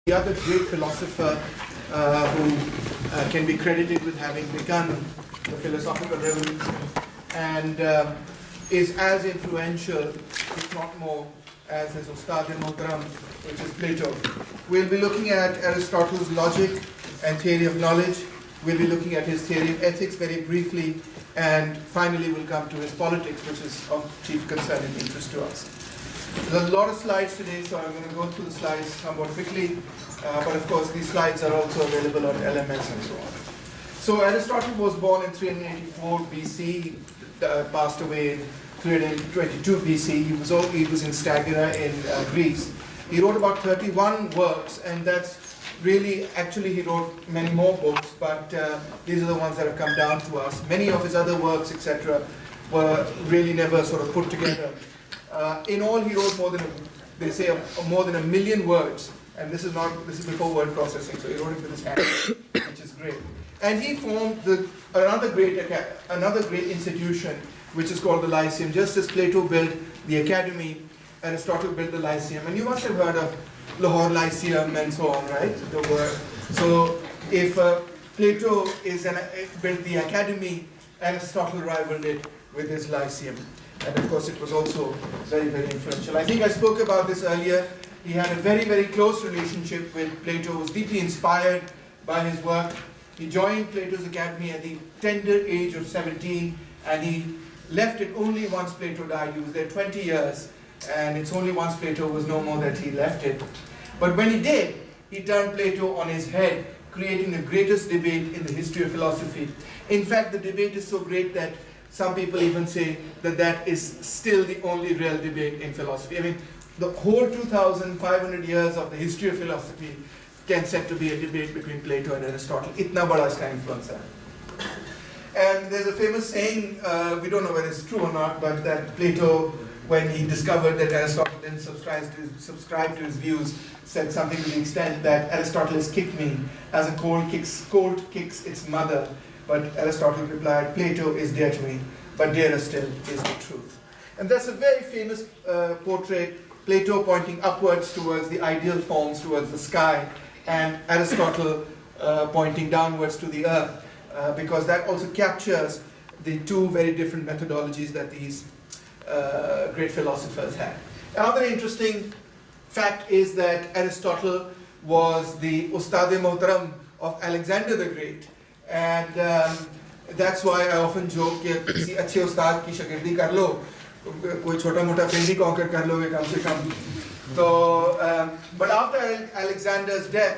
The other great philosopher who can be credited with having begun the philosophical revolution and is as influential, if not more, as his Ustad-e-Mohtaram, which is Plato. We'll be looking at Aristotle's logic and theory of knowledge. We'll be looking at his theory of ethics very briefly, and finally we'll come to his politics, which is of chief concern and interest to us. There's a lot of slides today, so I'm going to go through the slides somewhat quickly, but of course these slides are also available on LMS and so on. So Aristotle was born in 384 BC, passed away in 322 BC. He was in Stagira in Greece. He wrote about 31 works, and that's really, actually he wrote many more books, but these are the ones that have come down to us. Many of his other works, etc., were really never sort of put together. In all, he wrote more than, they say, more than 1 million words, and this is before word processing, so he wrote it with his hand, which is great. And he formed another great institution, which is called the Lyceum. Just as Plato built the Academy, Aristotle built the Lyceum, and you must have heard of Lahore Lyceum and so on, right? The word. So if Plato built the Academy, Aristotle rivaled it with his Lyceum. And of course it was also very, very influential. I think I spoke about this earlier. He had a very, very close relationship with Plato, was deeply inspired by his work. He joined Plato's Academy at the tender age of 17, and he left it only once Plato died. He was there 20 years, and it's only once Plato was no more that he left it. But when he did, he turned Plato on his head, creating the greatest debate in the history of philosophy. In fact, the debate is so great that some people even say that that is still the only real debate in philosophy. I mean, the whole 2,500 years of the history of philosophy can said to be a debate between Plato and Aristotle. Itna bada iska influence hai. And there's a famous saying, we don't know whether it's true or not, but that Plato, when he discovered that Aristotle didn't subscribe to his views, said something to the extent that Aristotle has kicked me as a colt kicks its mother. But Aristotle replied, Plato is dear to me, but dearer still is the truth. And that's a very famous portrait, Plato pointing upwards towards the ideal forms, towards the sky, and Aristotle pointing downwards to the earth, because that also captures the two very different methodologies that these great philosophers had. Another interesting fact is that Aristotle was the Ustad-e-Mohtaram of Alexander the Great. And that's why I often joke कि किसी अच्छे उस्ताद की शागिर्दी कर लो, कोई छोटा मोटा पेंड ही conquer कर लोगे कम से कम. So, but after Alexander's death,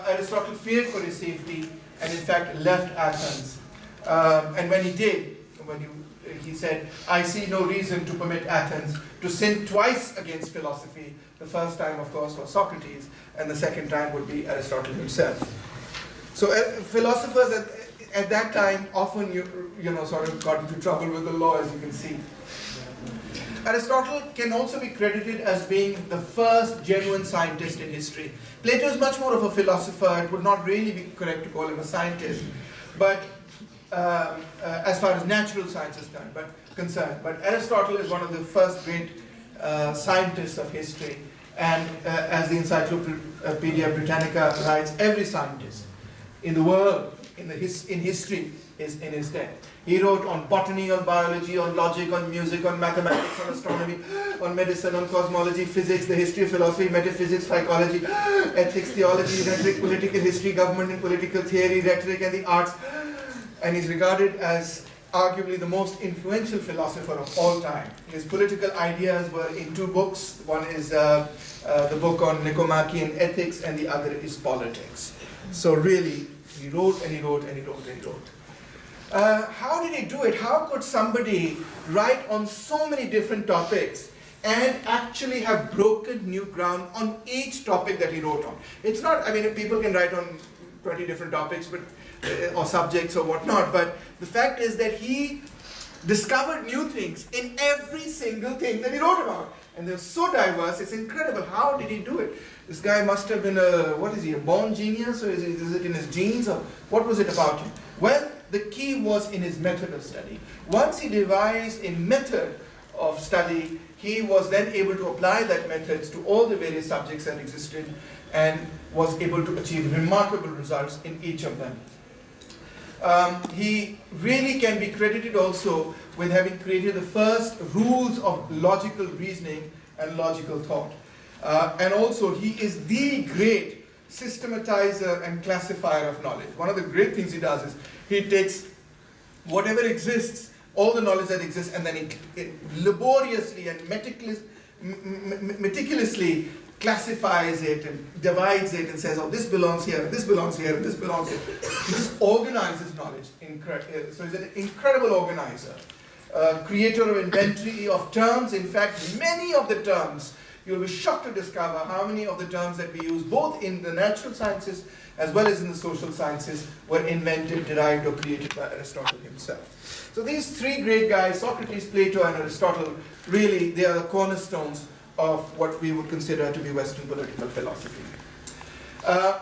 Aristotle feared for his safety and in fact left Athens. And when he did, he said, I see no reason to permit Athens to sin twice against philosophy. The first time, of course, was Socrates, and the second time would be Aristotle himself. So philosophers at that time often sort of got into trouble with the law, as you can see. Aristotle can also be credited as being the first genuine scientist in history. Plato is much more of a philosopher. It would not really be correct to call him a scientist, but as far as natural science is concerned. But Aristotle is one of the first great scientists of history, and as the Encyclopedia Britannica writes, every scientist in the world, in history, is in his debt. He wrote on botany, on biology, on logic, on music, on mathematics, on astronomy, on medicine, on cosmology, physics, the history of philosophy, metaphysics, psychology, ethics, theology, rhetoric, political history, government and political theory, rhetoric and the arts. And he's regarded as arguably the most influential philosopher of all time. His political ideas were in two books. One is the book on Nicomachean ethics, and the other is politics. So really, he wrote and he wrote and he wrote and he wrote. How did he do it? How could somebody write on so many different topics and actually have broken new ground on each topic that he wrote on? It's not, I mean, people can write on 20 different topics, but or subjects or whatnot, but the fact is that he discovered new things in every single thing that he wrote about. And they're so diverse, it's incredible. How did he do it? This guy must have been a born genius, or is it in his genes, or what was it about him? Well, the key was in his method of study. Once he devised a method of study, he was then able to apply that methods to all the various subjects that existed, and was able to achieve remarkable results in each of them. He really can be credited also with having created the first rules of logical reasoning and logical thought. And also he is the great systematizer and classifier of knowledge. One of the great things he does is he takes whatever exists, all the knowledge that exists, and then he laboriously and meticulously classifies it and divides it and says, oh, this belongs here, and this belongs here, and this belongs here. He just organizes knowledge. So he's an incredible organizer. Creator of inventory of terms. In fact, many of the terms, you'll be shocked to discover how many of the terms that we use, both in the natural sciences as well as in the social sciences, were invented, derived, or created by Aristotle himself. So these three great guys, Socrates, Plato, and Aristotle, really, they are the cornerstones of what we would consider to be Western political philosophy.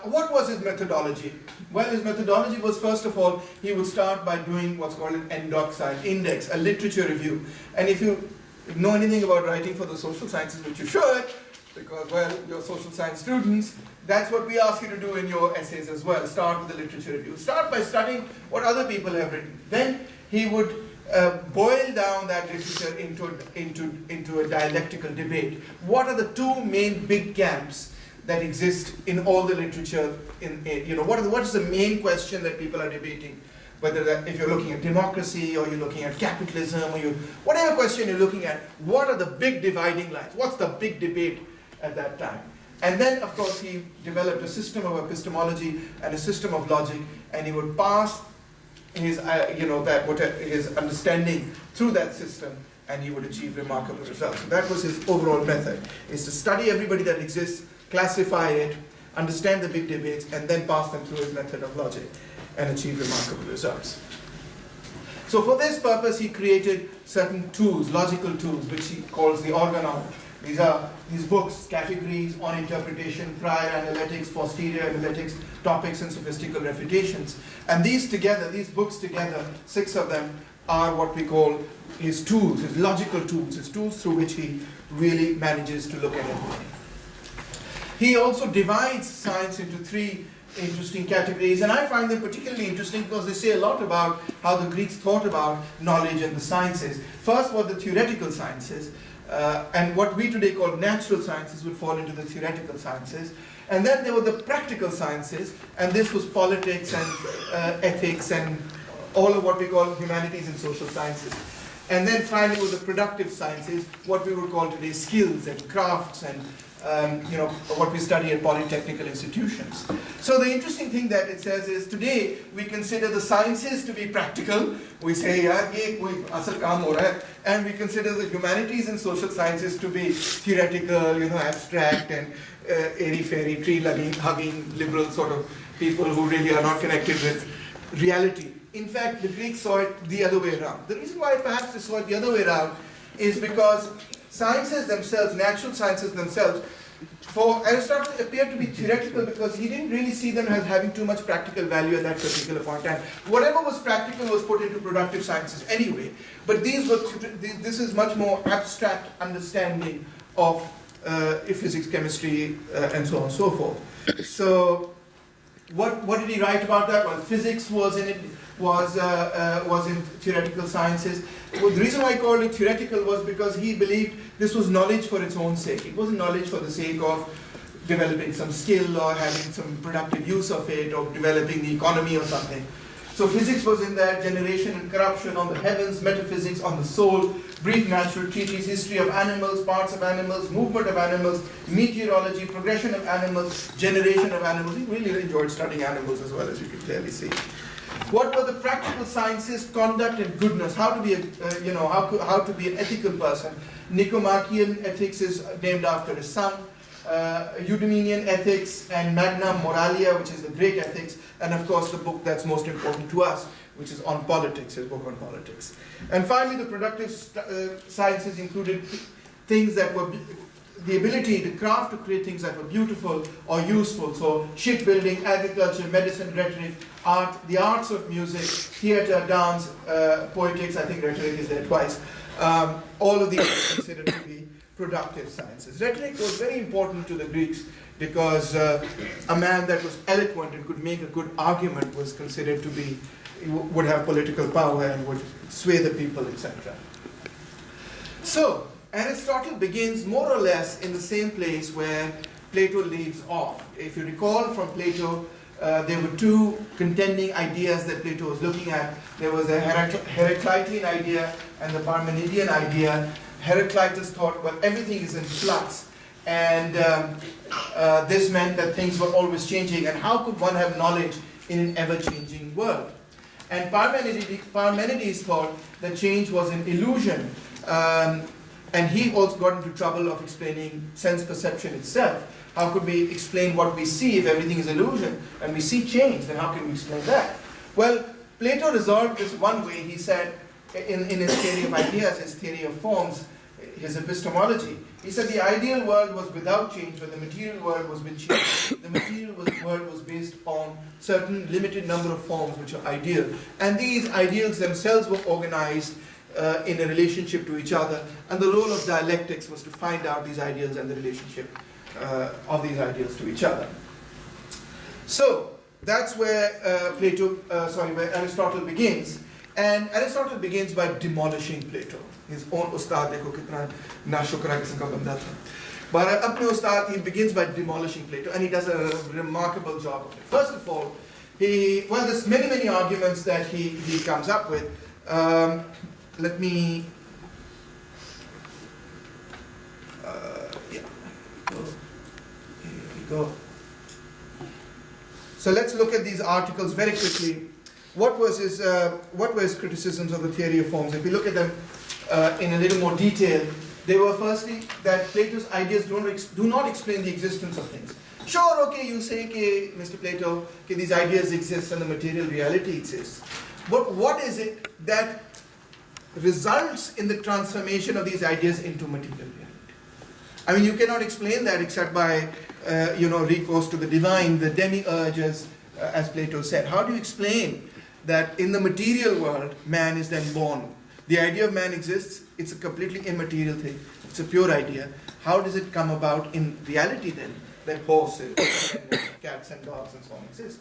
What was his methodology? Well, his methodology was, first of all, he would start by doing what's called an index, a literature review. And if you know anything about writing for the social sciences, which you should, because, well, you're social science students, that's what we ask you to do in your essays as well. Start with the literature review. Start by studying what other people have written. Then he would boil down that literature into a dialectical debate. What are the two main big camps that exist in all the literature? What is the main question that people are debating? Whether if you're looking at democracy, or you're looking at capitalism, or whatever question you're looking at, what are the big dividing lines? What's the big debate at that time? And then, of course, he developed a system of epistemology and a system of logic, and he would pass his, his understanding through that system, and he would achieve remarkable results. So that was his overall method: is to study everybody that exists, classify it, understand the big debates, and then pass them through his method of logic and achieve remarkable results. So for this purpose, he created certain tools, logical tools, which he calls the organon. These are his books, Categories on Interpretation, Prior Analytics, Posterior Analytics, Topics and Sophistical Refutations. And these books together, 6 of them, are what we call his tools, his logical tools, his tools through which he really manages to look at everything. He also divides science into 3 interesting categories, and I find them particularly interesting because they say a lot about how the Greeks thought about knowledge and the sciences. First were the theoretical sciences, and what we today call natural sciences would fall into the theoretical sciences. And then there were the practical sciences, and this was politics and ethics and all of what we call humanities and social sciences. And then finally were the productive sciences, what we would call today skills and crafts and what we study at polytechnical institutions. So the interesting thing that it says is, today we consider the sciences to be practical. We say, ye koi asal kaam ho raha hai. And we consider the humanities and social sciences to be theoretical, abstract and airy-fairy, tree-hugging, liberal sort of people who really are not connected with reality. In fact, the Greeks saw it the other way around. The reason why perhaps they saw it the other way around is because sciences themselves, natural sciences themselves, for Aristotle appeared to be theoretical because he didn't really see them as having too much practical value at that particular point in time. Whatever was practical was put into productive sciences anyway. But this is much more abstract understanding of physics, chemistry, and so on and so forth. So what did he write about that? Well, physics was in theoretical sciences. Well, the reason why I called it theoretical was because he believed this was knowledge for its own sake. It wasn't knowledge for the sake of developing some skill or having some productive use of it or developing the economy or something. So physics was in there, generation and corruption, on the heavens, metaphysics, on the soul, brief natural treatise, history of animals, parts of animals, movement of animals, meteorology, progression of animals, generation of animals. He really enjoyed studying animals as well, as you can clearly see. What were the practical sciences? Conduct and goodness. How to be how to be an ethical person. Nicomachean ethics is named after his son. Eudemonian ethics and Magna Moralia, which is the great ethics, and of course the book that's most important to us, which is on politics, his book on politics. And finally, the productive sciences included things that were the ability, the craft to create things that were beautiful or useful. So shipbuilding, agriculture, medicine, rhetoric, art, the arts of music, theater, dance, poetics, I think rhetoric is there twice. All of these are considered to be productive sciences. Rhetoric was very important to the Greeks because a man that was eloquent and could make a good argument was considered to be, would have political power and would sway the people, etc. So, Aristotle begins more or less in the same place where Plato leaves off. If you recall from Plato, there were two contending ideas that Plato was looking at. There was a Heraclitean idea and the Parmenidean idea. Heraclitus thought, well, everything is in flux, and this meant that things were always changing, and how could one have knowledge in an ever-changing world? And Parmenides thought that change was an illusion, and he also got into trouble of explaining sense perception itself. How could we explain what we see if everything is illusion? And we see change, then how can we explain that? Well, Plato resolved this one way. He said, in his theory of ideas, his theory of forms, his epistemology, he said the ideal world was without change, but the material world was with change. The material world was based on certain limited number of forms which are ideal. And these ideals themselves were organized in a relationship to each other. And the role of dialectics was to find out these ideals and the relationship of these ideals to each other. So that's where where Aristotle begins. And Aristotle begins by demolishing Plato. His own ustad, dekho kitna na shukra kisam ka banda tha. But apne ustad, he begins by demolishing Plato, and he does a remarkable job of it. First of all, there's many arguments that he comes up with. Let me, here we go. So let's look at these articles very quickly. What were his criticisms of the theory of forms? If we look at them in a little more detail, they were firstly that Plato's ideas do not explain the existence of things. Sure, okay, you say, Mr. Plato, these ideas exist and the material reality exists. But what is it that results in the transformation of these ideas into material reality? I mean, you cannot explain that except by, recourse to the divine, the demiurges, as Plato said. How do you explain that in the material world, man is then born? The idea of man exists, it's a completely immaterial thing. It's a pure idea. How does it come about in reality then, that horses, and cats and dogs and so on exist?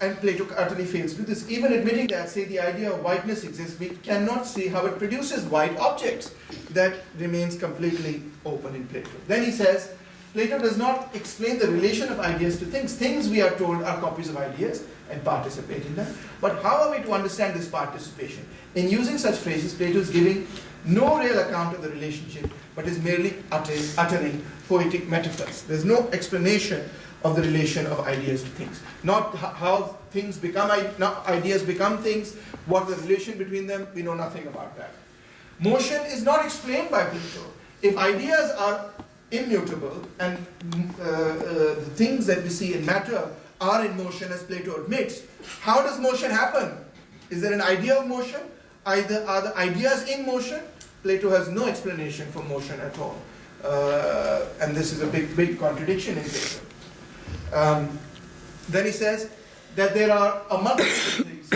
And Plato utterly fails to do this. Even admitting that, say, the idea of whiteness exists, we cannot see how it produces white objects. That remains completely open in Plato. Then he says, Plato does not explain the relation of ideas to things. Things, we are told, are copies of ideas and participate in them. But how are we to understand this participation? In using such phrases, Plato is giving no real account of the relationship, but is merely uttering poetic metaphors. There's no explanation of the relation of ideas to things. Not how things become, ideas become things, what the relation between them, we know nothing about that. Motion is not explained by Plato. If ideas are immutable and the things that we see in matter are in motion, as Plato admits, how does motion happen? Is there an idea of motion? Are the ideas in motion? Plato has no explanation for motion at all. And this is a big contradiction in Plato. Then he says that there are a multitude of things.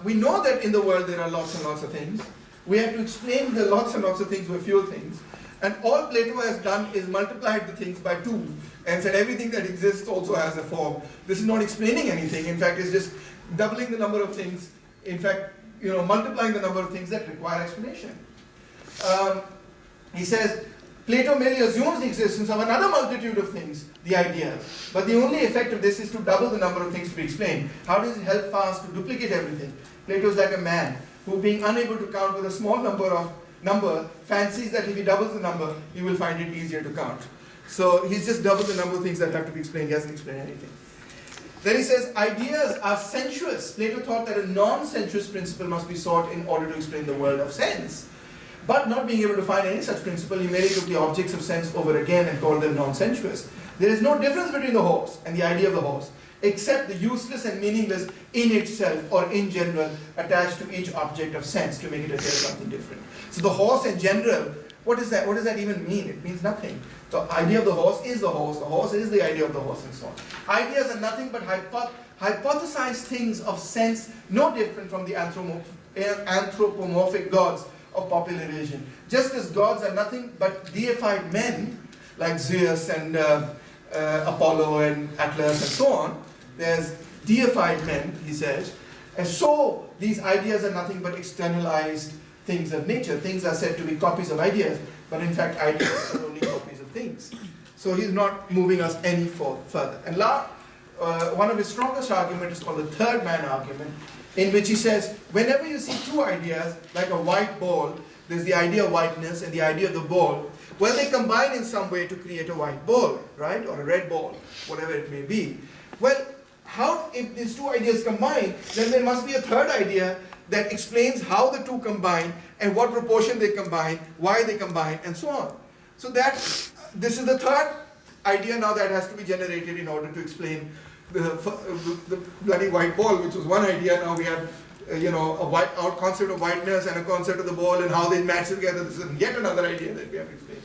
We know that in the world there are lots and lots of things. We have to explain the lots and lots of things with few things. And all Plato has done is multiplied the things by 2 and said everything that exists also has a form. This is not explaining anything. In fact, it's just doubling the number of things. In fact, multiplying the number of things that require explanation. He says, Plato merely assumes the existence of another multitude of things, the ideas. But the only effect of this is to double the number of things to be explained. How does it help fast to duplicate everything? Plato is like a man who, being unable to count with a small number, fancies that if he doubles the number, he will find it easier to count. So he's just doubled the number of things that have to be explained. He hasn't explained anything. Then he says, ideas are sensuous. Plato thought that a non-sensuous principle must be sought in order to explain the world of sense. But not being able to find any such principle, he merely took the objects of sense over again and called them non-sensuous. There is no difference between the horse and the idea of the horse, except the useless and meaningless in itself or in general attached to each object of sense to make it appear something different. So the horse in general, what is that? What does that even mean? It means nothing. The idea of the horse is the horse is the idea of the horse, and so on. Ideas are nothing but hypothesized things of sense, no different from the anthropomorphic gods of popular religion. Just as gods are nothing but deified men like Zeus and Apollo and Atlas and so on. There's deified men, he says. And so these ideas are nothing but externalized things of nature. Things are said to be copies of ideas, but in fact ideas are only copies of things. So he's not moving us any further. And one of his strongest arguments is called the third man argument, in which he says, whenever you see two ideas, like a white ball, there's the idea of whiteness and the idea of the ball, well, they combine in some way to create a white ball, right? Or a red ball, whatever it may be. Well, if these two ideas combine, then there must be a third idea that explains how the two combine and what proportion they combine, why they combine, and so on. So this is the third idea now that has to be generated in order to explain the bloody white ball, which was one idea. Now we have a concept of whiteness and a concept of the ball and how they match together. This is yet another idea that we have to explain.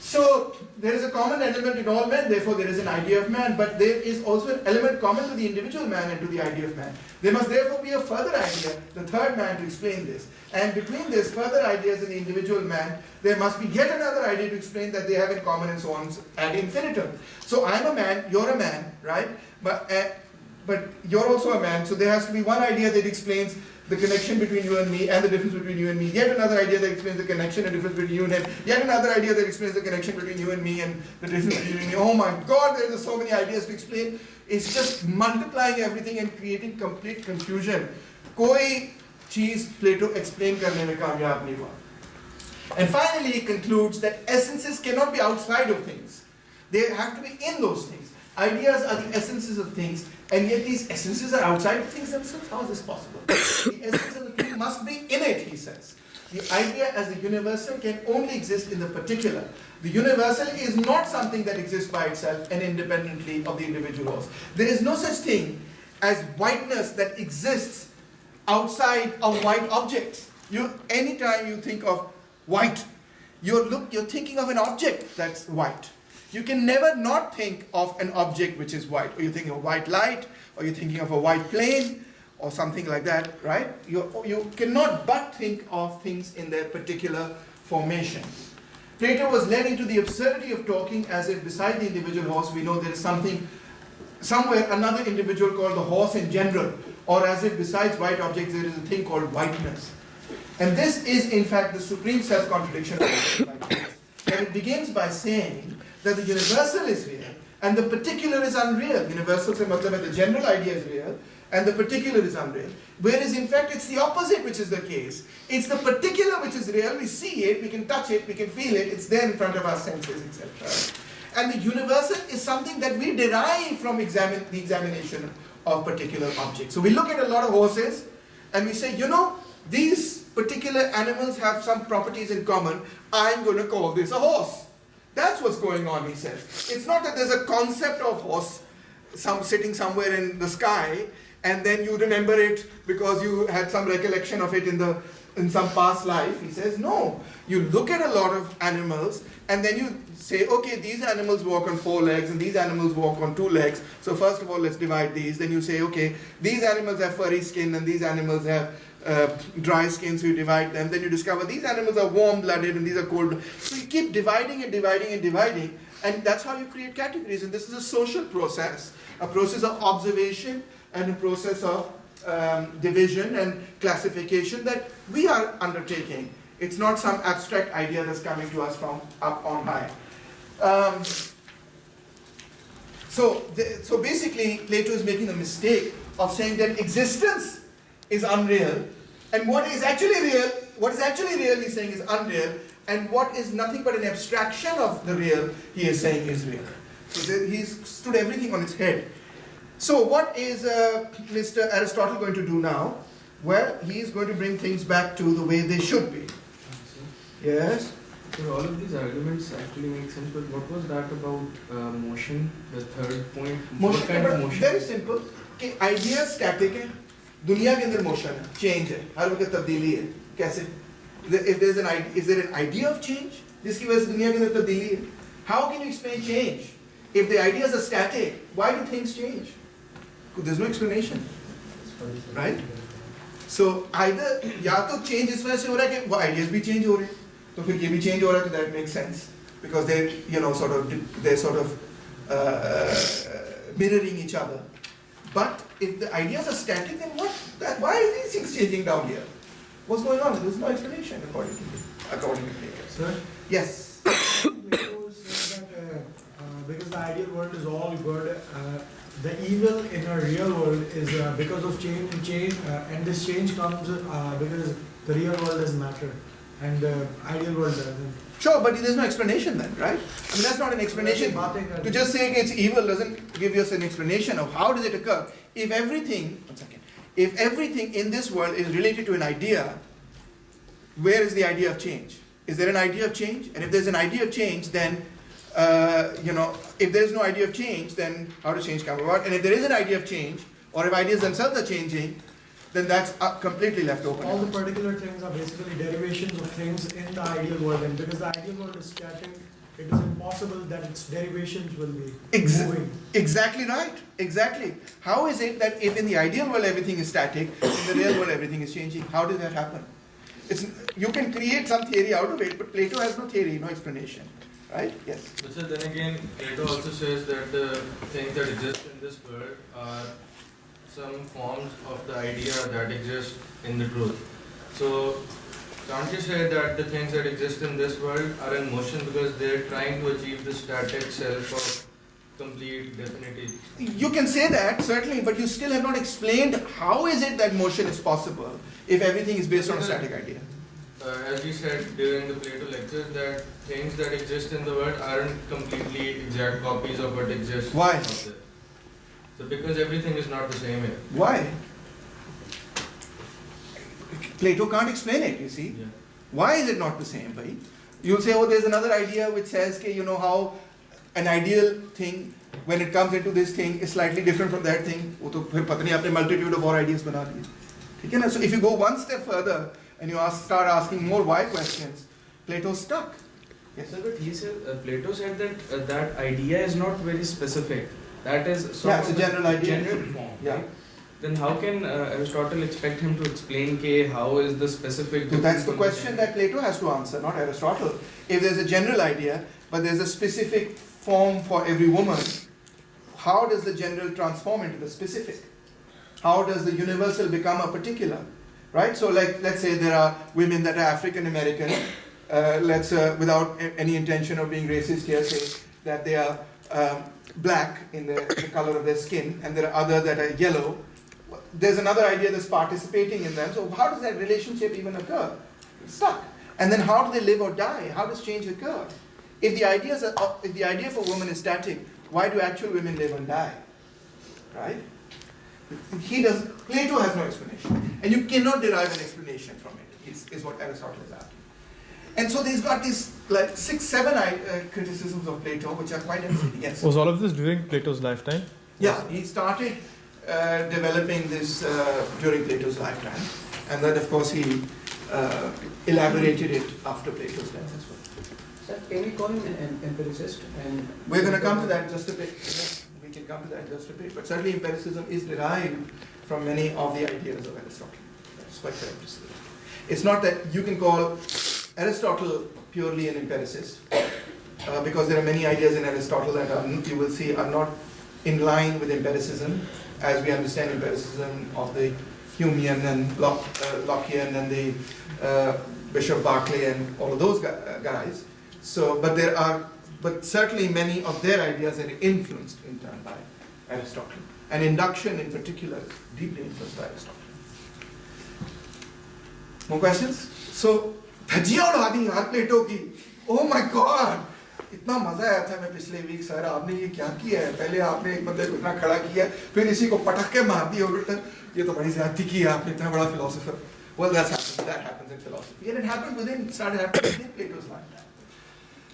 So there is a common element in all men, therefore there is an idea of man, but there is also an element common to the individual man and to the idea of man. There must therefore be a further idea, the third man, to explain this. And between these further ideas in the individual man, there must be yet another idea to explain that they have in common and so on ad infinitum. So I'm a man, you're a man, right? But you're also a man, so there has to be one idea that explains the connection between you and me and the difference between you and me, yet another idea that explains the connection and difference between you and him, yet another idea that explains the connection between you and me and the difference between you and me. Oh my God, there are so many ideas to explain. It's just multiplying everything and creating complete confusion. Koi cheez Plato explain karne mein kamyab nahi hua. And finally he concludes that essences cannot be outside of things. They have to be in those things. Ideas are the essences of things, and yet these essences are outside of things themselves. How is this possible? The essence of the thing must be in it, he says. The idea as the universal can only exist in the particular. The universal is not something that exists by itself and independently of the individual laws. There is no such thing as whiteness that exists outside of white objects. Anytime you think of white, you're thinking of an object that's white. You can never not think of an object which is white, or you're thinking of white light, or you're thinking of a white plane, or something like that, right? You cannot but think of things in their particular formation. Plato was led into the absurdity of talking as if beside the individual horse we know there is somewhere another individual called the horse in general, or as if besides white objects there is a thing called whiteness. And this is in fact the supreme self-contradiction of whiteness. And it begins by saying that the universal is real and the particular is unreal. Universal se matlab hai the general idea is real and the particular is unreal. Whereas in fact it's the opposite which is the case. It's the particular which is real, we see it, we can touch it, we can feel it, it's there in front of our senses, etc. And the universal is something that we derive from the examination of particular objects. So we look at a lot of horses and we say, these particular animals have some properties in common, I'm going to call this a horse. That's what's going on, he says. It's not that there's a concept of horse sitting somewhere in the sky and then you remember it because you had some recollection of it in some past life. He says, no. You look at a lot of animals and then you say, okay, these animals walk on 4 legs and these animals walk on 2 legs. So first of all, let's divide these. Then you say, okay, these animals have furry skin and these animals have dry skin, so you divide them. Then you discover these animals are warm-blooded and these are cold. So you keep dividing and dividing and dividing, and that's how you create categories. And this is a social process, a process of observation and a process of division and classification that we are undertaking. It's not some abstract idea that's coming to us from up on high. So basically, Plato is making the mistake of saying that existence is unreal, and what is actually real, he's saying is unreal, and what is nothing but an abstraction of the real, he is saying is real. So he's stood everything on its head. So what is Mr. Aristotle going to do now? Well, he's going to bring things back to the way they should be. Yes? So all of these arguments actually make sense, but what was that about motion, the third point? Motion, what kind of motion? Very simple. कि idea static है, दुनिया के अंदर motion है, change है, हर वक्त तब्दीली है. कैसे? Is there an idea of change? जिसकी वजह से दुनिया के अंदर तब्दीली है. How can you explain change? If the ideas are static, why do things change? There's no explanation, right? So either या तो change इस वजह से हो रहा है कि वो ideas भी change हो रहे हैं, तो फिर ये भी change हो रहा है, तो that makes sense. because they're sort of mirroring each other. But if the ideas are static, then why are these things changing down here? What's going on? There's no explanation according to Plato. Sir? Yes. Plato says that because the ideal world is all good, the evil in a real world is because of change, and this change comes because the real world doesn't matter, and the ideal world doesn't. Sure, but there's no explanation then, right? I mean, that's not an explanation. To just say it's evil doesn't give us an explanation of how does it occur. If everything in this world is related to an idea, where is the idea of change? Is there an idea of change? And if there's an idea of change, then if there's no idea of change, then how does change come about? And if there is an idea of change, or if ideas themselves are changing, then that's completely left open. All the particular things are basically derivations of things in the ideal world, and because the ideal world is static, it is impossible that its derivations will be moving. Exactly right. Exactly. How is it that if in the ideal world everything is static, in the real world everything is changing? How did that happen? You can create some theory out of it, but Plato has no theory, no explanation. Right? Yes. But so then again, Plato also says that the things that exist in this world are some forms of the idea that exist in the truth. So can't you say that the things that exist in this world are in motion because they're trying to achieve the static self of complete definity? You can say that, certainly, but you still have not explained how is it that motion is possible if everything is based on a static idea. As we said during the Plato lectures, that things that exist in the world aren't completely exact copies of what exists Why? out there. So because everything is not the same here. Why? Plato can't explain it, you see. Yeah. Why is it not the same, bhai? You'll say, oh, there's another idea which says, how an ideal thing, when it comes into this thing, is slightly different from that thing. वो तो फिर पता नहीं आपने multitude of more ideas बना दिए. ठीक है ना? So if you go one step further and you start asking more why questions, Plato's stuck. Yes. Sir, but he said, Plato said that that idea is not very specific. That is it's a general idea. General form. Yeah. Right? Then how can Aristotle expect him to explain how is the specific? So that's the question that Plato has to answer, not Aristotle. If there's a general idea, but there's a specific form for every woman, how does the general transform into the specific? How does the universal become a particular? Right? So let's say there are women that are African American, without any intention of being racist here, say that they are black in the color of their skin, and there are others that are yellow. There's another idea that's participating in them. So how does that relationship even occur? It's stuck. And then how do they live or die? How does change occur? If the idea for women is static, why do actual women live and die? Right? Plato has no explanation. And you cannot derive an explanation from it, is what Aristotle is asking. And so he's got these 6-7 criticisms of Plato, which are quite interesting. Yes? Was all of this during Plato's lifetime? Yeah, he started developing this during Plato's lifetime. And then, of course, he elaborated it after Plato's death as well. Sir, can we call him an empiricist? And we're going to come to that just a bit. We can come to that just a bit. But certainly empiricism is derived from many of the ideas of Aristotle. That's quite correct to say. It's not that you can call Aristotle purely an empiricist, because there are many ideas in Aristotle that you will see are not in line with empiricism, as we understand empiricism of the Humean and Lockean and the Bishop Berkeley and all of those guys. So, but certainly many of their ideas are influenced in turn by Aristotle, and induction in particular is deeply influenced by Aristotle. More questions? So, धज्जियां उड़ा दी यार प्लेटो की. Oh my God! इतना मजा आया था मैं पिछले वीक सर आपने ये क्या किया है. पहले आपने एक बंदे को इतना खड़ा किया, फिर इसी को पटक के मार दिया उल्टा. ये तो बड़ी ज्यादती की है आपने, इतना बड़ा philosopher. Well, that happens in philosophy, and it started happening within Plato's lifetime.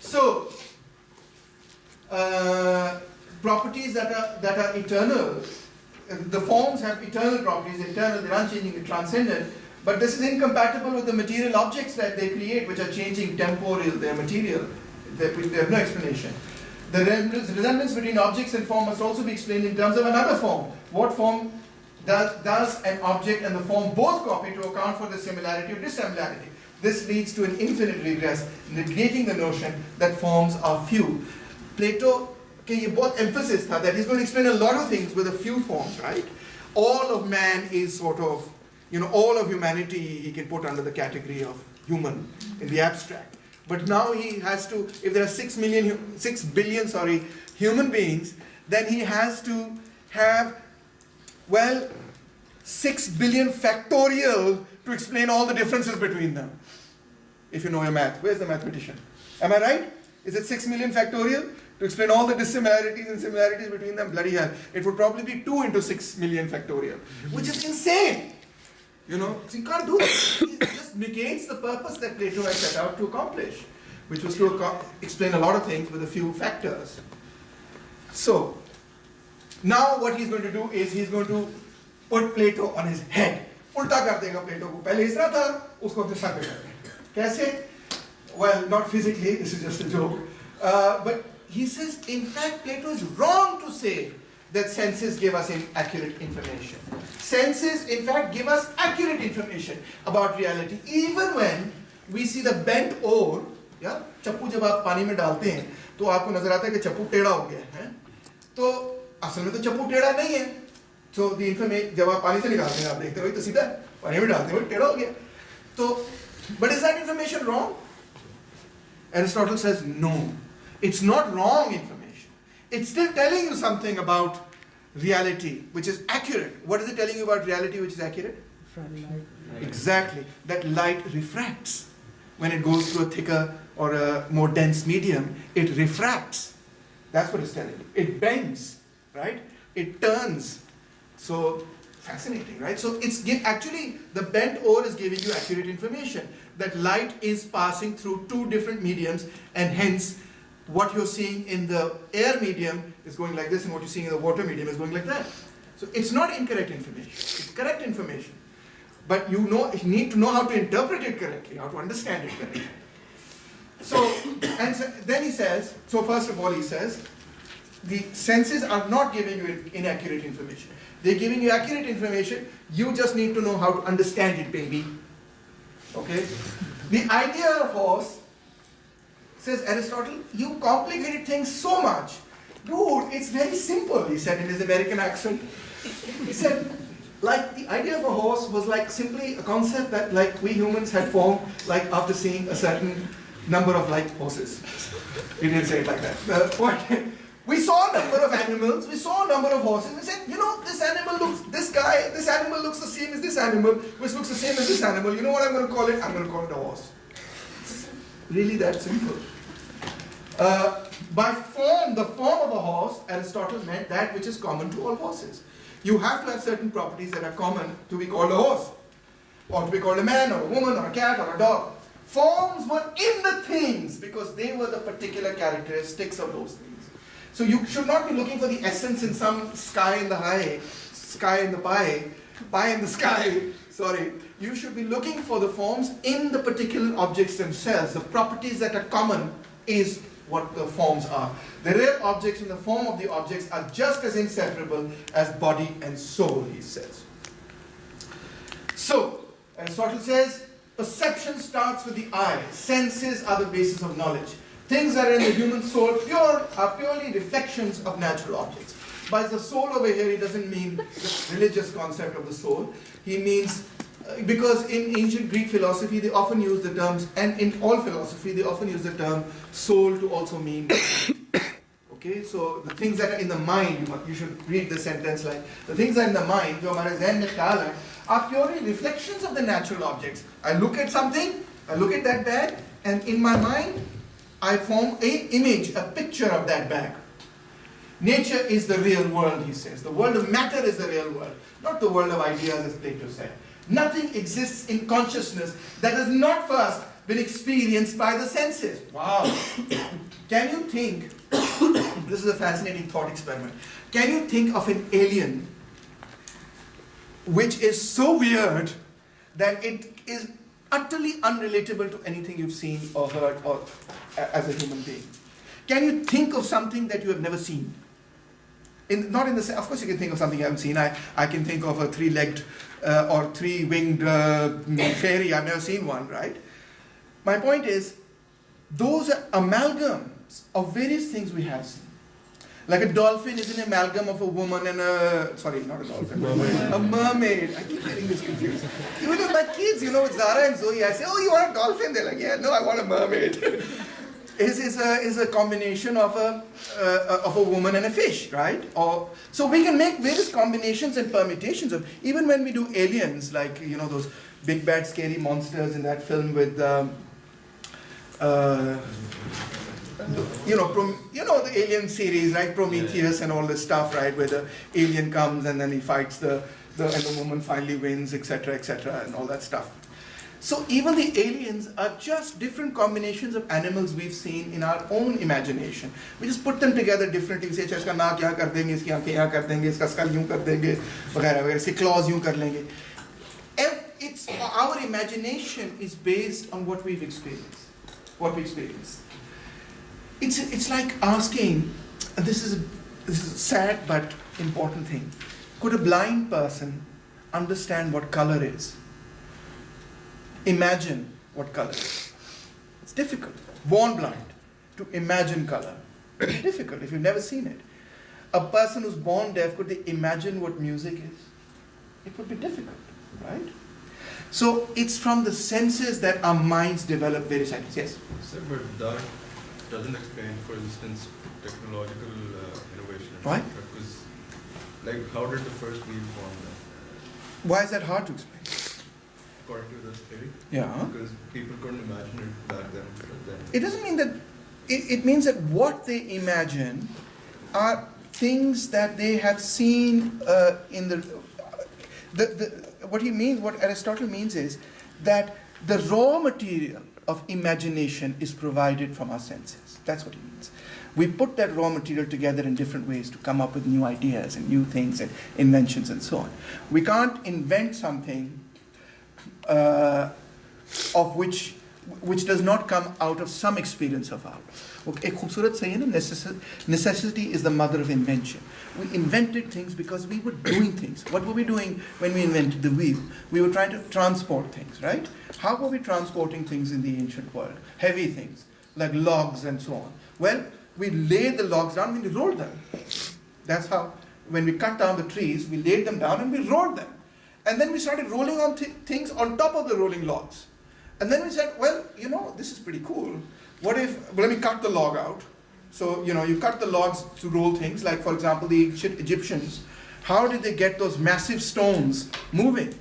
So, properties that are eternal, the forms have eternal properties, eternal, they're unchanging, transcendent. But this is incompatible with the material objects that they create, which are changing, temporal, they're material. They have no explanation. The resemblance between objects and form must also be explained in terms of another form. What form does an object and the form both copy to account for the similarity or dissimilarity? This leads to an infinite regress, negating the notion that forms are few. Plato, okay, ये बहुत emphasis था that he's going to explain a lot of things with a few forms, right? All of man is sort of, all of humanity he can put under the category of human in the abstract. But now he has to, if there are 6 billion human beings, then he has to have, 6 billion factorial to explain all the differences between them. If you know your math. Where's the mathematician? Am I right? Is it 6 million factorial? To explain all the dissimilarities and similarities between them? Bloody hell. It would probably be 2 into 6 million factorial, which is insane. So you can't do that. It just negates the purpose that Plato had set out to accomplish, which was to explain a lot of things with a few factors. So, now what he's going to do is he's going to put Plato on his head. उल्टा कर देगा प्लेटो को. पहले इस तरह था, उसको अपने सर पे कर देगा. कैसे? Well, not physically, this is just a joke. But he says, in fact, Plato is wrong to say that senses give us inaccurate information. Senses, in fact, give us accurate information about reality, even when we see the bent oar. या चप्पू जब आप पानी में डालते हैं तो आपको नजर आता है कि चप्पू टेढ़ा हो गया है, तो असल में तो चप्पू टेढ़ा नहीं है. So the information, जब आप पानी से निकालते हैं आप देखते हो तो सीधा पानी में डालते हैं टेढ़ा हो गया. तो but is that information wrong? Aristotle says no, it's not wrong information. It's still telling you something about reality which is accurate. What is it telling you about reality which is accurate? Exactly, that light refracts. When it goes through a thicker or a more dense medium, it refracts. That's what it's telling you. It bends, right? It turns. So, fascinating, right? So, actually, the bent oar is giving you accurate information. That light is passing through 2 different mediums, and hence, what you're seeing in the air medium is going like this, and what you're seeing in the water medium is going like that. So, it's not incorrect information. It's correct information. But you need to know how to interpret it correctly, how to understand it correctly. So then he says, so first of all he says, the senses are not giving you inaccurate information. They're giving you accurate information, you just need to know how to understand it, baby. Okay? The idea of horse, says Aristotle, you complicated things so much. Dude, it's very simple, he said in his American accent. He said, like the idea of a horse was like simply a concept that like we humans had formed like after seeing a certain number of like horses. He didn't say it like that. The point, we saw a number of animals, we saw a number of horses, we said, this animal looks the same as this animal, which looks the same as this animal. You know what I'm going to call it? I'm going to call it a horse. Really that simple. By form, the form of a horse, Aristotle meant that which is common to all horses. You have to have certain properties that are common to be called a horse, or to be called a man, or a woman, or a cat, or a dog. Forms were in the things because they were the particular characteristics of those things. So you should not be looking for the essence in some sky in the high, sky in the pie in the sky, sorry. You should be looking for the forms in the particular objects themselves. The properties that are common is what the forms are. The real objects in the form of the objects are just as inseparable as body and soul, he says. So, Aristotle says, perception starts with the eye. Senses are the basis of knowledge. Things that are in the human soul are purely reflections of natural objects. By the soul over here, he doesn't mean the religious concept of the soul. He means, because in ancient Greek philosophy, they often use the terms, and in all philosophy, they often use the term soul to also mean. Okay, so the things that are in the mind, you should read the sentence like, the things that are in the mind, जो हमारे ज़हन में ख्याल है, are purely reflections of the natural objects. I look at something, I look at that bag, and in my mind, I form an image, a picture of that bag. Nature is the real world, he says. The world of matter is the real world, not the world of ideas, as Plato said. Nothing exists in consciousness that has not first been experienced by the senses. Wow. Can you think, this is a fascinating thought experiment, can you think of an alien which is so weird that it is utterly unrelatable to anything you've seen or heard or as a human being? Can you think of something that you have never seen? Not in the of course you can think of something you haven't seen. I can think of a 3-legged or 3-winged fairy. I've never seen one, right? My point is, those are amalgams of various things we have seen. Like a dolphin is an amalgam of a woman and sorry, not a dolphin, a mermaid. I keep getting this confused. Even with my kids, with Zara and Zoe, I say, oh, you want a dolphin? They're like, yeah, no, I want a mermaid. is a combination of a woman and a fish, right? So we can make various combinations and permutations of, even when we do aliens, like, those big bad scary monsters in that film with, the Alien series, right? Prometheus and all this stuff, right? Where the alien comes and then he fights and the woman finally wins, etc., and all that stuff. So even the aliens are just different combinations of animals we've seen in our own imagination. We just put them together differently. We say, इसका नाक यहाँ कर देंगे, इसकी आँखें यहाँ कर देंगे, इसका skull यूँ कर देंगे, वगैरह वगैरह, इसके claws यूँ कर लेंगे. Our imagination is based on what we've experienced. It's like asking, and this is a sad but important thing. Could a blind person understand what color is? Imagine what color is. It's difficult. Born blind, to imagine color. It's difficult if you've never seen it. A person who's born deaf, could they imagine what music is? It would be difficult, right? So it's from the senses that our minds develop various ideas. Yes? Sir, but that doesn't explain, for instance, technological innovation. Why? Because, how did the first wheel form then? Why is that hard to explain? According to this theory? Yeah. Because people couldn't imagine it back then. It doesn't mean that, it means that what they imagine are things that they have seen in what Aristotle means is that the raw material of imagination is provided from our senses. That's what he means. We put that raw material together in different ways to come up with new ideas and new things and inventions and so on. We can't invent something of which does not come out of some experience of ours. एक खूबसूरत saying है, necessity is the mother of invention. We invented things because we were doing things. What were we doing when we invented the wheel? We were trying to transport things, right? How were we transporting things in the ancient world? Heavy things, like logs and so on. Well, we laid the logs down and we rolled them. That's how, when we cut down the trees, we laid them down and we rolled them. And then we started rolling on things on top of the rolling logs. And then we said, well, this is pretty cool. What if, let me cut the log out. So, you cut the logs to roll things, like, for example, the Egyptians. How did they get those massive stones moving?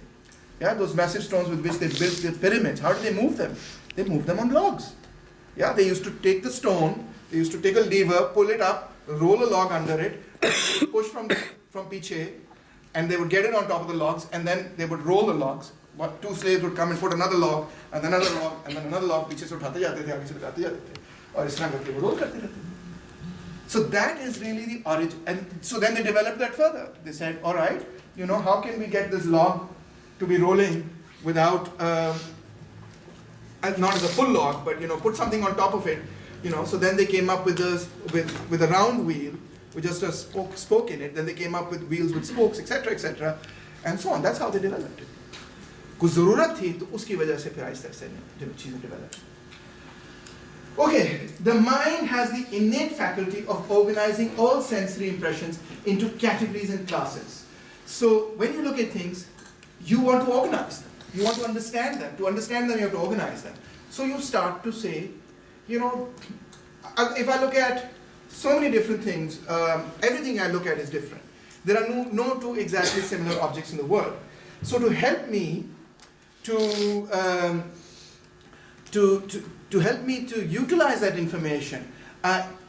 Yeah, those massive stones with which they built the pyramids. How did they move them? They moved them on logs. Yeah, they used to take the stone, they used to take a lever, pull it up, roll a log under it, push from piche, and they would get it on top of the logs, and then they would roll the logs. But two slaves would come and put another log, and then another log, and then another log, पीछे से उठाते जाते थे, आगे से लगाते जाते थे, और इस तरह करके वो roll करते रहते थे. So that is really the origin, and so then they developed that further. They said, all right, how can we get this log to be rolling without, not as a full log, but put something on top of it, So then they came up with a round wheel with just a spoke in it. Then they came up with wheels with spokes, etc., and so on. That's how they developed it. कुछ ज़रूरत थी तो उसकी वजह से फिर आहिस्ता आहिस्ता चीज़ें developed. Okay, the mind has the innate faculty of organizing all sensory impressions into categories and classes. So when you look at things, you want to organize them. You want to understand them. To understand them, you have to organize them. So you start to say, if I look at so many different things, everything I look at is different. There are no two exactly similar objects in the world. So to help me to utilize that information,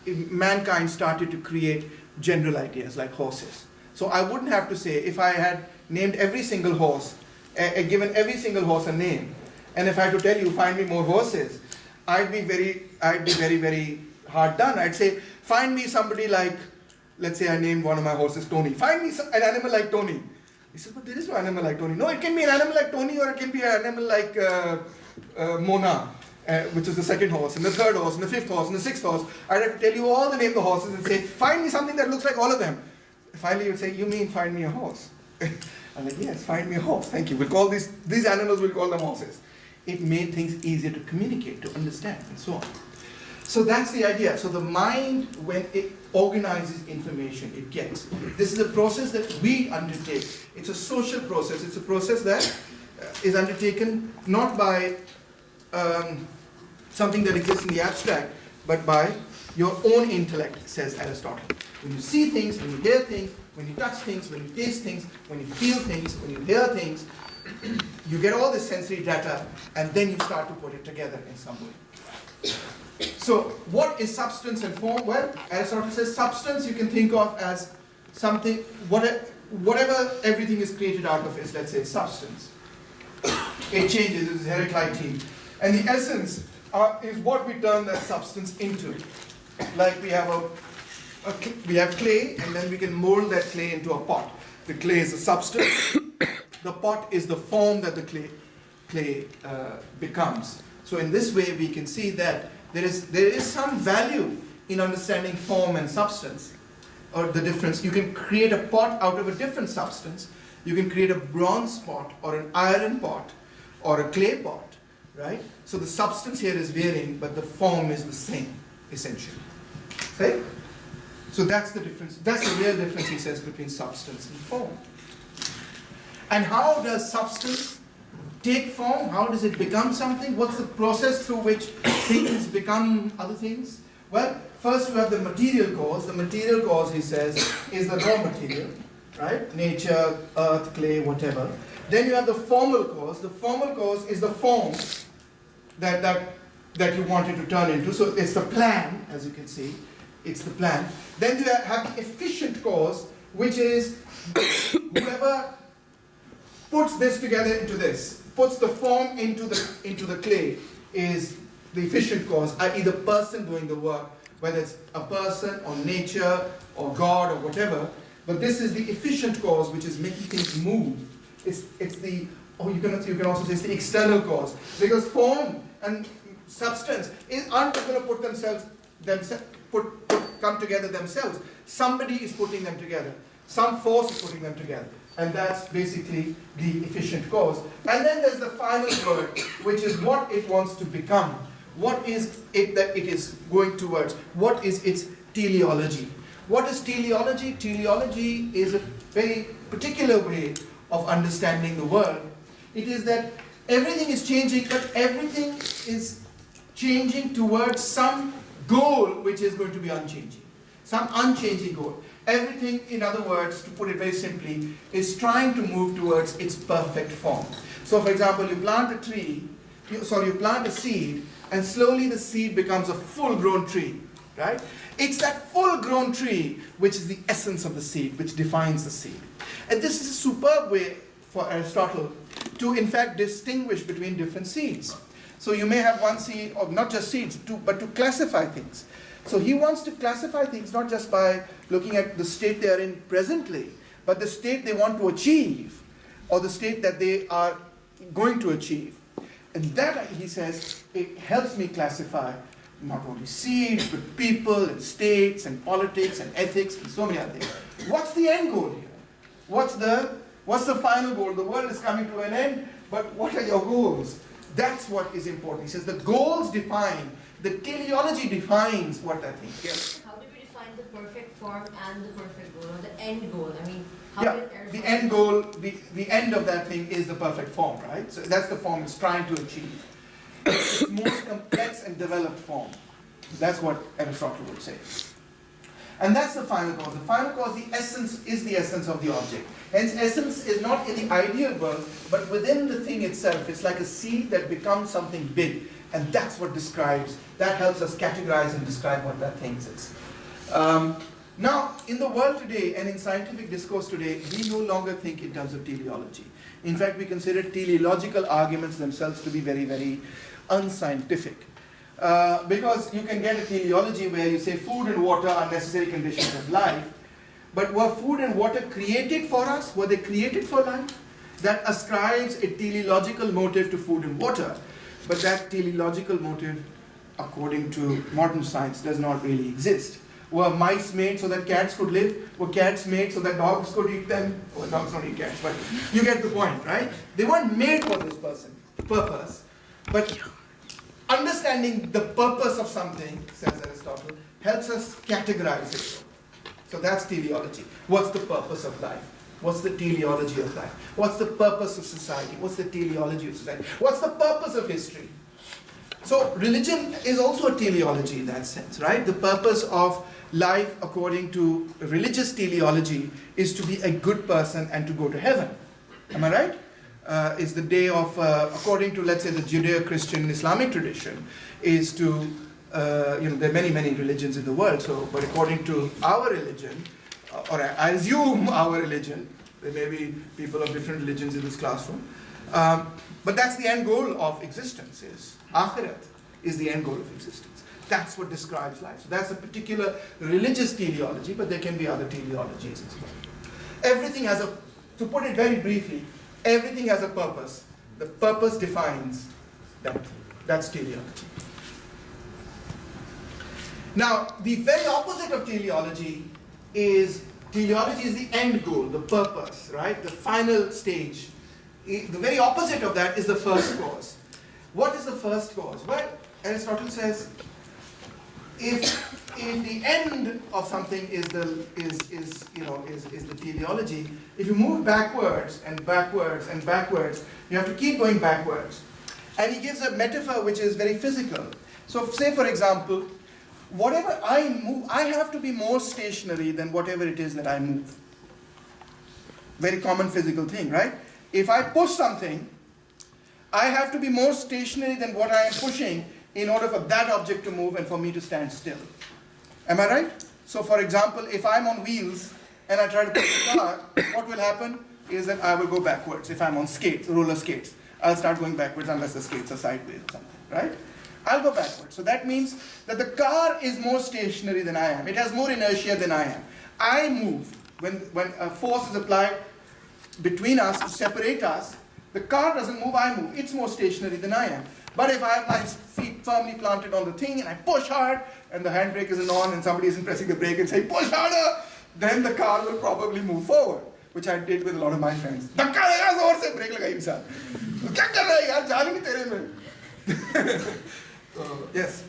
mankind started to create general ideas like horses. So I wouldn't have to say, if I had named every single horse, given every single horse a name, and if I had to tell you, find me more horses, I'd be very, very hard done. I'd say, find me somebody like, let's say I named one of my horses Tony. Find me an animal like Tony. He says, but there is no animal like Tony. No, it can be an animal like Tony, or it can be an animal like Mona, which is the second horse, and the third horse, and the fifth horse, and the sixth horse. I'd have to tell you all the names of the horses and say, find me something that looks like all of them. Finally, you'd say, you mean find me a horse? I'm like, yes, find me a horse. Thank you. We'll call these animals, we'll call them horses. it made things easier to communicate, to understand, and so on. So that's the idea. So the mind, when it organizes information, it gets. This is a process that we undertake. It's a social process. It's a process that is undertaken not by something that exists in the abstract, but by your own intellect, says Aristotle. When you see things, when you hear things, when you touch things, when you taste things, when you feel things, when you hear things, you get all this sensory data, and then you start to put it together in some way. So, what is substance and form? Well, Aristotle says substance you can think of as something, whatever everything is created out of is, let's say, substance. It changes, it's Heraclitean. And the essence is what we turn that substance into. Like we have we have clay, and then we can mold that clay into a pot. The clay is a substance. The pot is the form that the clay becomes. So in this way, we can see that there is some value in understanding form and substance, or the difference. You can create a pot out of a different substance. You can create a bronze pot, or an iron pot, or a clay pot, right? So the substance here is varying, but the form is the same, essentially. Right? So that's the difference. That's the real difference, he says, between substance and form. And how does substance take form? How does it become something? What's the process through which things become other things? Well, first you have the material cause. The material cause, he says, is the raw material, right? Nature, earth, clay, whatever. Then you have the formal cause. The formal cause is the form that you want it to turn into. So it's the plan, as you can see. It's the plan. Then you have the efficient cause, which is whoever puts this together into this, puts the form into the clay, is the efficient cause, i.e. the person doing the work, whether it's a person or nature or God or whatever. But this is the efficient cause, which is making things move. It's the, or you can also say it's the external cause, because form and substance aren't going to come together themselves. Somebody is putting them together. Some force is putting them together. And that's basically the efficient cause. And then there's the final word, which is what it wants to become. What is it that it is going towards? What is its teleology? What is teleology? Teleology is a very particular way of understanding the world. It is that everything is changing, but everything is changing towards some goal which is going to be unchanging. Some unchanging goal. Everything, in other words, to put it very simply, is trying to move towards its perfect form. So, for example, you plant a seed, and slowly the seed becomes a full-grown tree, right? It's that full-grown tree which is the essence of the seed, which defines the seed. And this is a superb way for Aristotle to, in fact, distinguish between different seeds. So you may have one seed, or not just seeds, but to classify things. So he wants to classify things not just by looking at the state they are in presently, but the state they want to achieve, or the state that they are going to achieve. And that, he says, it helps me classify not only seeds, but people, and states, and politics, and ethics, and so many other things. What's the end goal here? What's the final goal? The world is coming to an end, but what are your goals? That's what is important. He says the goals define, the teleology defines what that thing is. How do we define the perfect form and the perfect goal, or the end goal? I mean, the end goal, the end of that thing is the perfect form, right? So that's the form it's trying to achieve. It's its most complex and developed form. That's what Aristotle would say. And that's the final cause. The final cause, the essence, is the essence of the object. Hence, essence is not in the ideal world, but within the thing itself. It's like a seed that becomes something big. And that's what describes, that helps us categorize and describe what that thing is. Now, in the world today, and in scientific discourse today, we no longer think in terms of teleology. In fact, we consider teleological arguments themselves to be very, very unscientific. Because you can get a teleology where you say food and water are necessary conditions of life, but were food and water created for us? Were they created for life? That ascribes a teleological motive to food and water, but that teleological motive, according to modern science, does not really exist. Were mice made so that cats could live? Were cats made so that dogs could eat them? Well, dogs don't eat cats, but you get the point, right? They weren't made for this purpose. But understanding the purpose of something, says Aristotle, helps us categorize it. So that's teleology. What's the purpose of life? What's the teleology of life? What's the purpose of society? What's the teleology of society? What's the purpose of history? So religion is also a teleology in that sense, right? The purpose of life, according to religious teleology, is to be a good person and to go to heaven. Am I right? Is the day of, according to, let's say, the Judeo-Christian Islamic tradition, is to, there are many, many religions in the world, so, but according to our religion, or I assume our religion, there may be people of different religions in this classroom, but that's the end goal of existence, is Akhirat is the end goal of existence. That's what describes life. So that's a particular religious teleology, but there can be other teleologies as well. Everything has a, to put it very briefly, everything has a purpose. The purpose defines that. That's teleology. Now, the very opposite of teleology is the end goal, the purpose, right? The final stage. The very opposite of that is the first cause. What is the first cause? Well, Aristotle says, if the end of something is the teleology, if you move backwards and backwards and backwards, you have to keep going backwards. And he gives a metaphor which is very physical. So say, for example, whatever I move, I have to be more stationary than whatever it is that I move. Very common physical thing, right? If I push something, I have to be more stationary than what I am pushing in order for that object to move and for me to stand still. Am I right? So for example, if I'm on wheels and I try to push the car, what will happen is that I will go backwards. If I'm on skates, roller skates, I'll start going backwards unless the skates are sideways or something, right? I'll go backwards. So that means that the car is more stationary than I am. It has more inertia than I am. I move. When a force is applied between us to separate us, the car doesn't move, I move. It's more stationary than I am. But if I have my feet firmly planted on the thing and I push hard and the handbrake isn't on and somebody isn't pressing the brake and saying, push harder, then the car will probably move forward, which I did with a lot of my friends. धक्का लगा जोर से break लगाई इंसान. क्या कर रहा है यार जान नहीं तेरे में. Yes.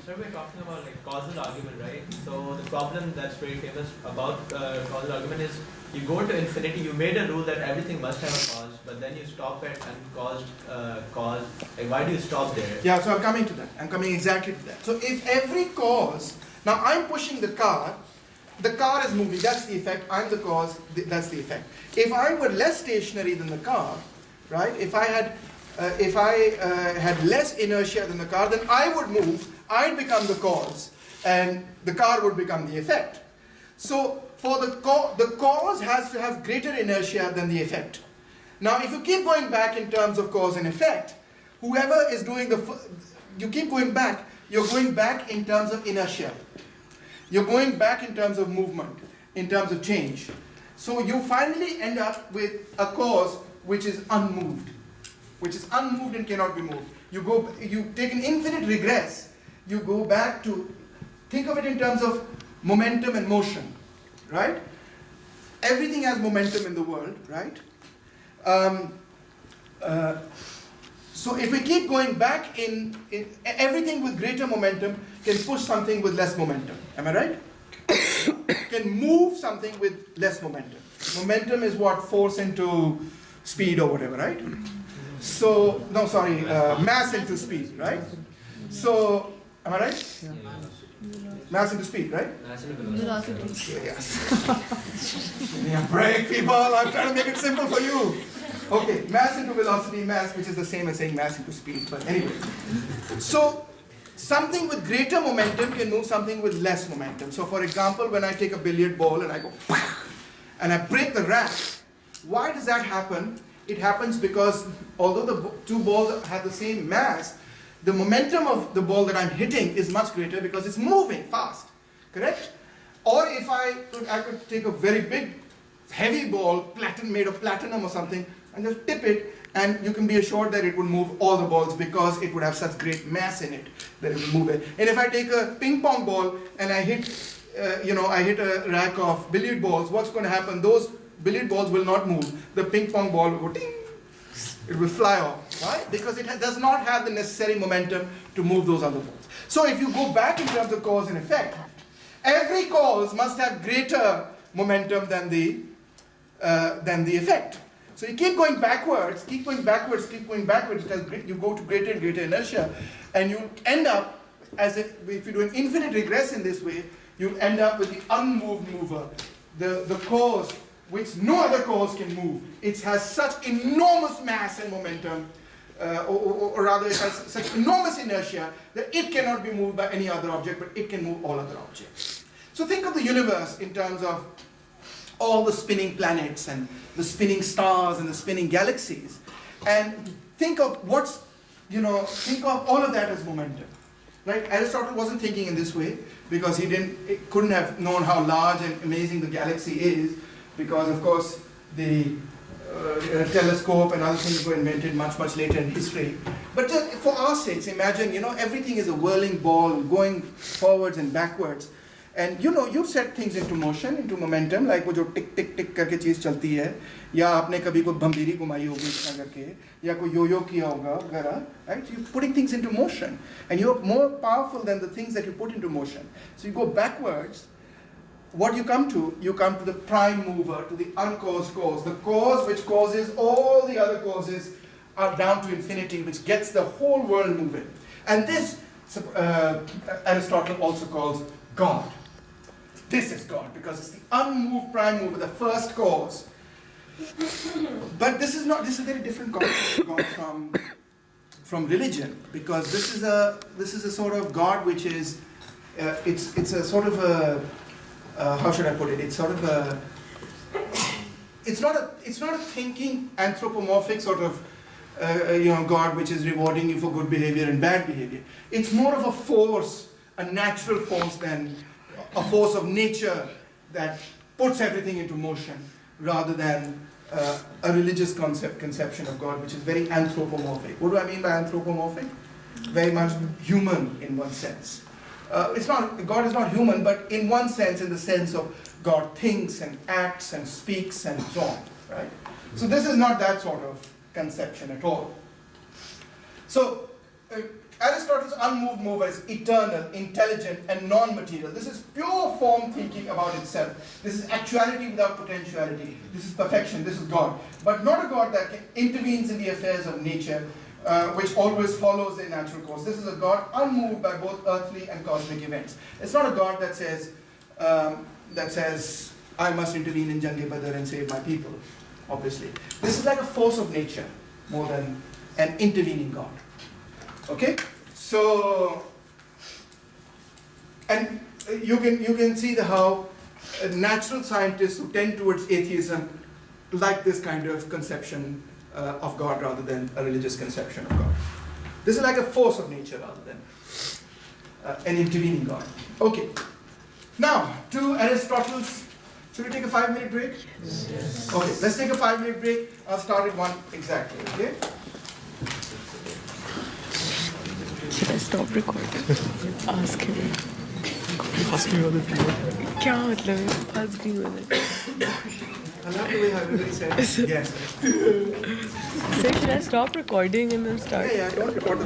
So we're talking about like causal argument, right? So the problem that's very famous about causal argument is you go to infinity, you made a rule that everything must have a cause, but then you stop at uncaused cause. Like why do you stop there? Yeah, so I'm coming to that. I'm coming exactly to that. So if every cause, now I'm pushing the car is moving, that's the effect, I'm the cause, that's the effect. If I were less stationary than the car, right, if I had less inertia than the car, then I would move, I'd become the cause, and the car would become the effect. So for the cause has to have greater inertia than the effect. Now if you keep going back in terms of cause and effect, whoever is doing you keep going back, you're going back in terms of inertia. You're going back in terms of movement, in terms of change. So you finally end up with a cause which is unmoved. And cannot be moved. You take an infinite regress. You go back to, think of it in terms of momentum and motion, right? Everything has momentum in the world, right? So if we keep going back in everything with greater momentum can push something with less momentum. Am I right? Can move something with less momentum. Momentum is what? Force into speed or whatever, right? So, no, sorry, mass into speed, right? So, am I right? Yeah. Mass into speed, right? Mass into velocity. Yes. Give me a break, people. I'm trying to make it simple for you. Okay, mass into velocity, mass, which is the same as saying mass into speed. But anyway. So, something with greater momentum can move something with less momentum. So, for example, when I take a billiard ball and I go, and I break the rack, why does that happen? It happens because although the two balls have the same mass, the momentum of the ball that I'm hitting is much greater because it's moving fast, correct? Or if I could take a very big, heavy ball, made of platinum or something, and just tip it, and you can be assured that it would move all the balls because it would have such great mass in it that it would move it. And if I take a ping pong ball and I hit, I hit a rack of billiard balls, what's going to happen? Those billiard balls will not move. The ping pong ball will go ding, it will fly off. Why? Because it does not have the necessary momentum to move those other balls. So if you go back in terms of cause and effect, every cause must have greater momentum than the effect. So you keep going backwards, because you go to greater and greater inertia, and you end up, if you do an infinite regress in this way, you end up with the unmoved mover, the cause which no other cause can move. It has such enormous mass and momentum, or rather it has such enormous inertia that it cannot be moved by any other object, but it can move all other objects. So think of the universe in terms of all the spinning planets and the spinning stars and the spinning galaxies, and think of think of all of that as momentum. Right? Aristotle wasn't thinking in this way because he couldn't have known how large and amazing the galaxy is, because of course the telescope and other things were invented much later in history. But just for our sakes, imagine everything is a whirling ball going forwards and backwards. And you set things into motion, into momentum, like वो जो टिक टिक टिक करके चीज़ चलती है, या आपने कभी कोई बम्बीरी घुमाई होगी इस तरह करके, या कोई यो-यो किया होगा वगैरह, right? You're putting things into motion, and you're more powerful than the things that you put into motion. So you go backwards. What you come to the prime mover, to the uncaused cause, the cause which causes all the other causes are down to infinity, which gets the whole world moving. And this Aristotle also calls God. This is God, because it's the unmoved prime mover, the first cause. But this is a very different concept of God from religion, because this is a sort of God which is it's a sort of a how should I put it? It's sort of a it's not a thinking anthropomorphic sort of God which is rewarding you for good behavior and bad behavior. It's more of a force, a natural force than a force of nature that puts everything into motion, rather than a religious conception of God, which is very anthropomorphic. What do I mean by anthropomorphic? Very much human in one sense. God is not human, but in one sense, in the sense of God thinks and acts and speaks and so on, right? So this is not that sort of conception at all. So Aristotle's unmoved mover is eternal, intelligent, and non-material. This is pure form thinking about itself. This is actuality without potentiality. This is perfection. This is God. But not a God that intervenes in the affairs of nature, which always follows the natural course. This is a God unmoved by both earthly and cosmic events. It's not a God that says, I must intervene in Jange Badar and save my people, obviously. This is like a force of nature more than an intervening God. Okay, so, and you can see how natural scientists who tend towards atheism like this kind of conception of God rather than a religious conception of God. This is like a force of nature rather than an intervening God. Okay, now to Aristotle's. Should we take a 5-minute break? Yes. Okay, let's take a 5-minute break. I'll start at 1 exactly. Okay. Should I stop recording? Ask him. Ask me other people. क्या मतलब है? फंस गई मैंने. I love the way how everybody said yes. So should I stop recording and then start? Yeah, don't record the